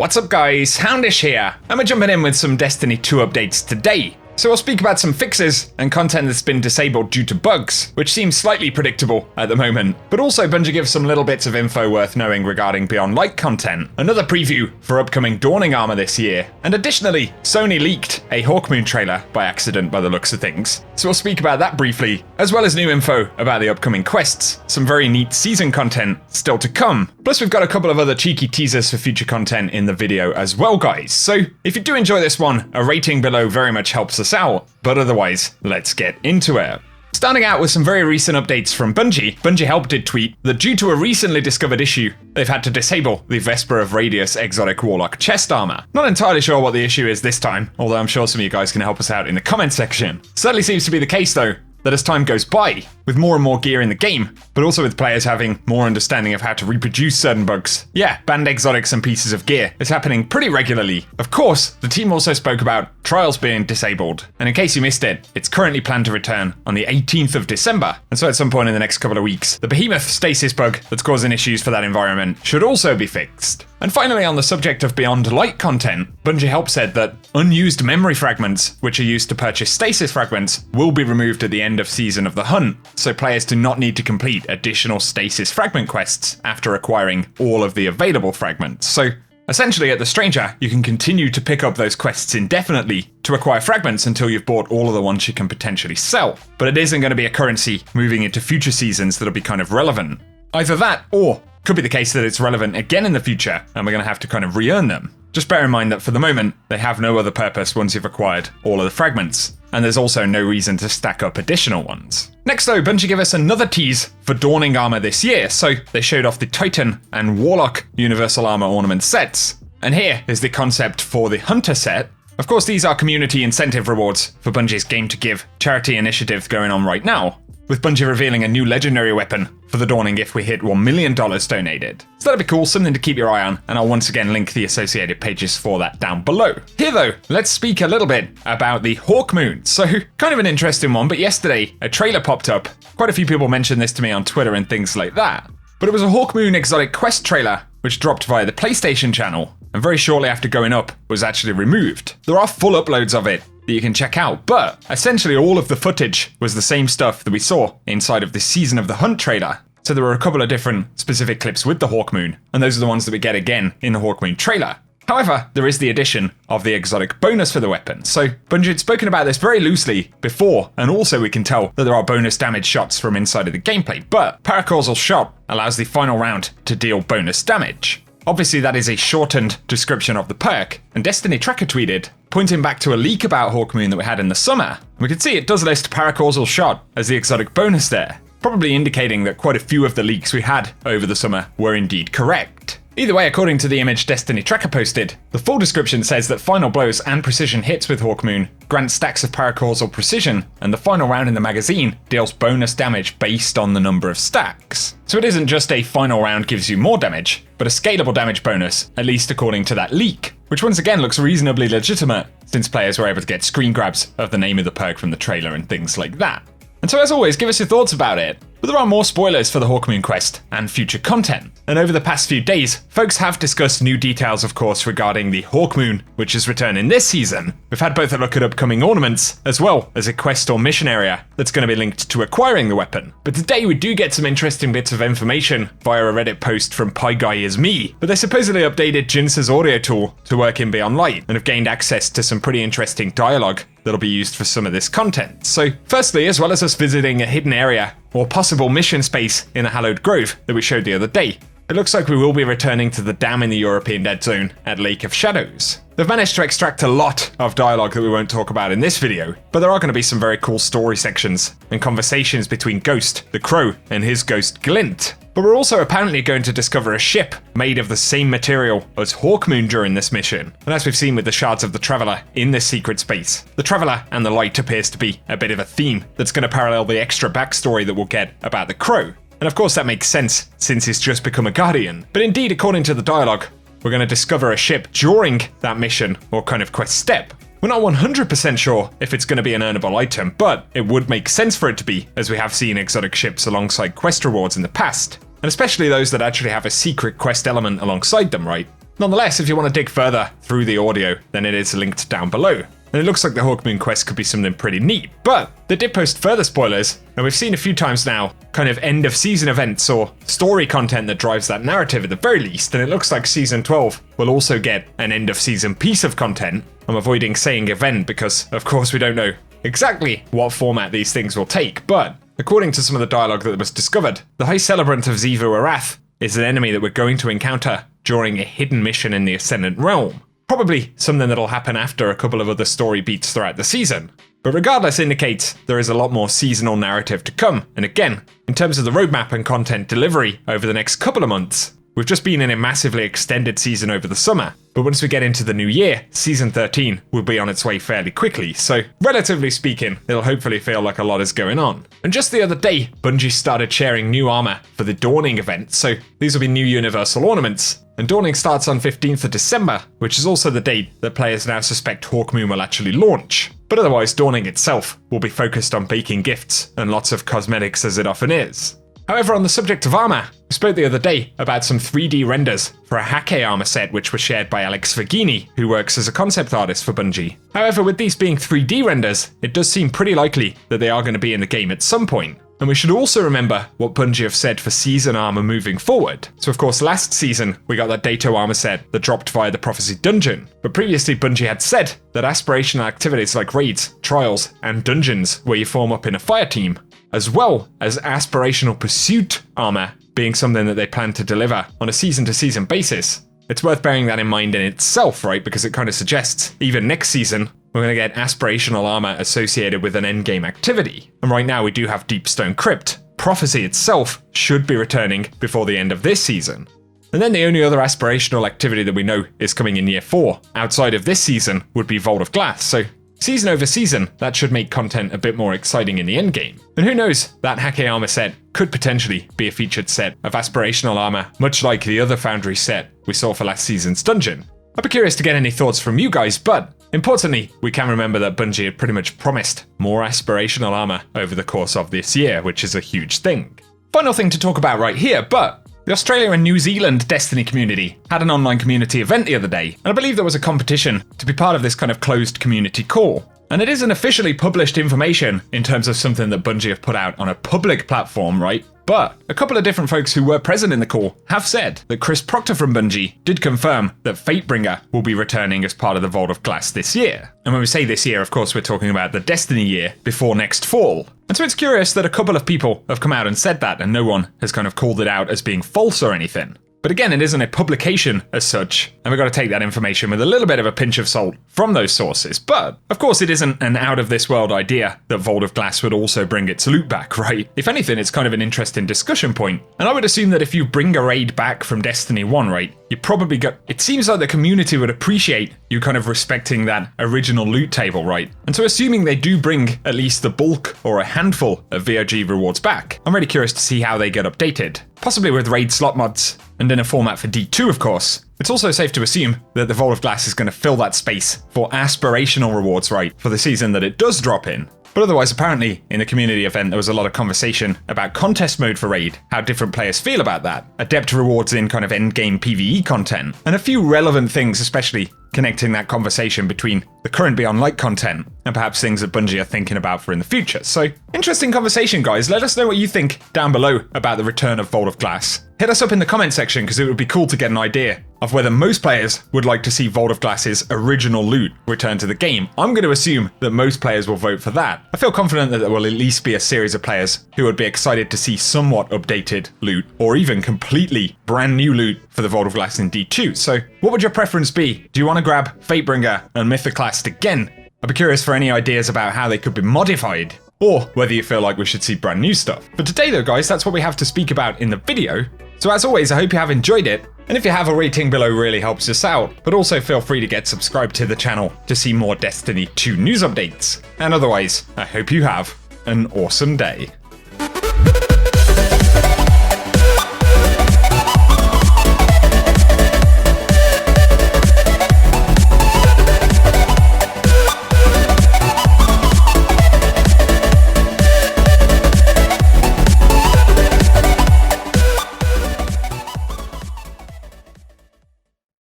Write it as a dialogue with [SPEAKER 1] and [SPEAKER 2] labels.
[SPEAKER 1] What's up guys, Houndish here, and we're jumping in with some Destiny 2 updates today. So we'll speak about some fixes and content that's been disabled due to bugs, which seems slightly predictable at the moment, but also Bungie gives some little bits of info worth knowing regarding Beyond Light content, another preview for upcoming Dawning Armour this year, and additionally, Sony leaked a Hawkmoon trailer by accident by the looks of things. So we'll speak about that briefly, as well as new info about the upcoming quests, some very neat season content still to come, plus we've got a couple of other cheeky teasers for future content in the video as well guys. So if you do enjoy this one, a rating below very much helps us out, but otherwise, let's get into it. Starting out with some very recent updates from Bungie Help did tweet that due to a recently discovered issue, they've had to disable the Vesper of Radius Exotic Warlock chest armor. Not entirely sure what the issue is this time, although I'm sure some of you guys can help us out in the comment section. Certainly seems to be the case though, that as time goes by, with more and more gear in the game, but also with players having more understanding of how to reproduce certain bugs, banned exotics and pieces of gear is happening pretty regularly. Of course, the team also spoke about trials being disabled, and in case you missed it, it's currently planned to return on the 18th of December, and so at some point in the next couple of weeks, the Behemoth Stasis bug that's causing issues for that environment should also be fixed. And finally, on the subject of Beyond Light content, Bungie Help said that unused memory fragments, which are used to purchase Stasis fragments, will be removed at the end of Season of the Hunt, so players do not need to complete additional Stasis fragment quests after acquiring all of the available fragments. So essentially, at the Stranger, you can continue to pick up those quests indefinitely to acquire fragments until you've bought all of the ones you can potentially sell. But it isn't going to be a currency moving into future seasons that'll be kind of relevant. Either that, or could be the case that it's relevant again in the future, and we're going to have to kind of re-earn them. Just bear in mind that for the moment, they have no other purpose once you've acquired all of the fragments, and there's also no reason to stack up additional ones. Next though, Bungie give us another tease for Dawning Armour this year, so they showed off the Titan and Warlock Universal Armour Ornament sets. And here is the concept for the Hunter set. Of course, these are community incentive rewards for Bungie's Game to Give charity initiative going on right now, with Bungie revealing a new legendary weapon for the Dawning if we hit $1 million donated. So that'd be cool, something to keep your eye on, and I'll once again link the associated pages for that down below. Here though, let's speak a little bit about the Hawkmoon. So, kind of an interesting one, but yesterday a trailer popped up. Quite a few people mentioned this to me on Twitter and things like that. But it was a Hawkmoon Exotic quest trailer, which dropped via the PlayStation channel, and very shortly after going up, was actually removed. There are full uploads of it that you can check out, but essentially all of the footage was the same stuff that we saw inside of the Season of the Hunt trailer. So there were a couple of different specific clips with the Hawkmoon, and those are the ones that we get again in the Hawkmoon trailer. However, there is the addition of the exotic bonus for the weapon. So Bungie had spoken about this very loosely before, and also we can tell that there are bonus damage shots from inside of the gameplay, but Paracausal Shot allows the final round to deal bonus damage. Obviously that is a shortened description of the perk, and Destiny Tracker tweeted, pointing back to a leak about Hawkmoon that we had in the summer. We can see it does list Paracausal Shot as the exotic bonus there, probably indicating that quite a few of the leaks we had over the summer were indeed correct. Either way, according to the image Destiny Tracker posted, the full description says that final blows and precision hits with Hawkmoon grant stacks of paracausal precision, and the final round in the magazine deals bonus damage based on the number of stacks. So it isn't just a final round gives you more damage, but a scalable damage bonus, at least according to that leak, which once again looks reasonably legitimate, since players were able to get screen grabs of the name of the perk from the trailer and things like that. And so as always, give us your thoughts about it. But there are more spoilers for the Hawkmoon quest and future content. And over the past few days, folks have discussed new details, of course, regarding the Hawkmoon, which is returning this season. We've had both a look at upcoming ornaments, as well as a quest or mission area that's going to be linked to acquiring the weapon. But today we do get some interesting bits of information via a Reddit post from PieGuyIsMe. But they supposedly updated Jinsa's audio tool to work in Beyond Light, and have gained access to some pretty interesting dialogue that'll be used for some of this content. So firstly, as well as us visiting a hidden area or possible mission space in the Hallowed Grove that we showed the other day, it looks like we will be returning to the dam in the European Dead Zone at Lake of Shadows. They've managed to extract a lot of dialogue that we won't talk about in this video, but there are going to be some very cool story sections and conversations between Ghost, the Crow, and his ghost Glint. But we're also apparently going to discover a ship made of the same material as Hawkmoon during this mission. And as we've seen with the shards of the Traveller in this secret space, the Traveller and the Light appears to be a bit of a theme that's going to parallel the extra backstory that we'll get about the Crow. And of course that makes sense since he's just become a Guardian. But indeed, according to the dialogue, we're going to discover a ship during that mission or kind of quest step. We're not 100% sure if it's going to be an earnable item, but it would make sense for it to be, as we have seen exotic ships alongside quest rewards in the past, and especially those that actually have a secret quest element alongside them, right? Nonetheless, if you want to dig further through the audio, then it is linked down below. And it looks like the Hawkmoon quest could be something pretty neat, but they did post further spoilers, and we've seen a few times now kind of end of season events or story content that drives that narrative at the very least, and it looks like season 12 will also get an end of season piece of content. I'm avoiding saying event because of course we don't know exactly what format these things will take, but according to some of the dialogue that was discovered, the High Celebrant of Xivu Arath is an enemy that we're going to encounter during a hidden mission in the Ascendant Realm. Probably something that'll happen after a couple of other story beats throughout the season. But regardless indicates there is a lot more seasonal narrative to come, and again, in terms of the roadmap and content delivery over the next couple of months, we've just been in a massively extended season over the summer, but once we get into the new year, season 13 will be on its way fairly quickly, so relatively speaking, it'll hopefully feel like a lot is going on. And just the other day, Bungie started sharing new armor for the Dawning event, so these will be new universal ornaments. And Dawning starts on 15th of December, which is also the date that players now suspect Hawkmoon will actually launch. But otherwise, Dawning itself will be focused on baking gifts and lots of cosmetics as it often is. However, on the subject of armor, we spoke the other day about some 3D renders for a Hake armor set which were shared by Alex Verghini, who works as a concept artist for Bungie. However, with these being 3D renders, it does seem pretty likely that they are going to be in the game at some point. And we should also remember what Bungie have said for season armor moving forward. So of course last season we got that Dato armor set that dropped via the Prophecy Dungeon, but previously Bungie had said that aspirational activities like raids, trials, and dungeons where you form up in a fire team, as well as aspirational pursuit armor being something that they plan to deliver on a season-to-season basis. It's worth bearing that in mind in itself, right? Because it kind of suggests even next season we're going to get aspirational armor associated with an endgame activity. And right now we do have Deepstone Crypt. Prophecy itself should be returning before the end of this season. And then the only other aspirational activity that we know is coming in year 4, outside of this season, would be Vault of Glass. So season over season, that should make content a bit more exciting in the endgame. And who knows, that Hake armor set could potentially be a featured set of aspirational armor, much like the other Foundry set we saw for last season's dungeon. I'd be curious to get any thoughts from you guys, but importantly, we can remember that Bungie had pretty much promised more aspirational armor over the course of this year, which is a huge thing. Final thing to talk about right here, but the Australia and New Zealand Destiny community had an online community event the other day, and I believe there was a competition to be part of this kind of closed community call. And it isn't officially published information in terms of something that Bungie have put out on a public platform, right? But a couple of different folks who were present in the call have said that Chris Proctor from Bungie did confirm that Fatebringer will be returning as part of the Vault of Glass this year. And when we say this year, of course, we're talking about the Destiny year before next fall. And so it's curious that a couple of people have come out and said that, and no one has kind of called it out as being false or anything. But again, it isn't a publication as such, and we've got to take that information with a little bit of a pinch of salt from those sources. But, of course, it isn't an out-of-this-world idea that Vault of Glass would also bring its loot back, right? If anything, it's kind of an interesting discussion point. And I would assume that if you bring a raid back from Destiny 1, right, you probably got... It seems like the community would appreciate you kind of respecting that original loot table, right? And so assuming they do bring at least the bulk or a handful of VOG rewards back, I'm really curious to see how they get updated. Possibly with raid slot mods, and in a format for D2 of course. It's also safe to assume that the Vault of Glass is going to fill that space for aspirational rewards, right, for the season that it does drop in. But otherwise, apparently, in the community event, there was a lot of conversation about contest mode for Raid, how different players feel about that, adept rewards in kind of endgame PvE content, and a few relevant things, especially connecting that conversation between the current Beyond Light content and perhaps things that Bungie are thinking about for in the future. So, interesting conversation, guys. Let us know what you think down below about the return of Vault of Glass. Hit us up in the comment section because it would be cool to get an idea of whether most players would like to see Vault of Glass's original loot return to the game. I'm going to assume that most players will vote for that. I feel confident that there will at least be a series of players who would be excited to see somewhat updated loot or even completely brand new loot for the Vault of Glass in D2. So what would your preference be? Do you want to grab Fatebringer and Mythoclast again? I'd be curious for any ideas about how they could be modified, or whether you feel like we should see brand new stuff. But today though, guys, that's what we have to speak about in the video. So as always, I hope you have enjoyed it. And if you have, a rating below really helps us out, but also feel free to get subscribed to the channel to see more Destiny 2 news updates. And otherwise, I hope you have an awesome day.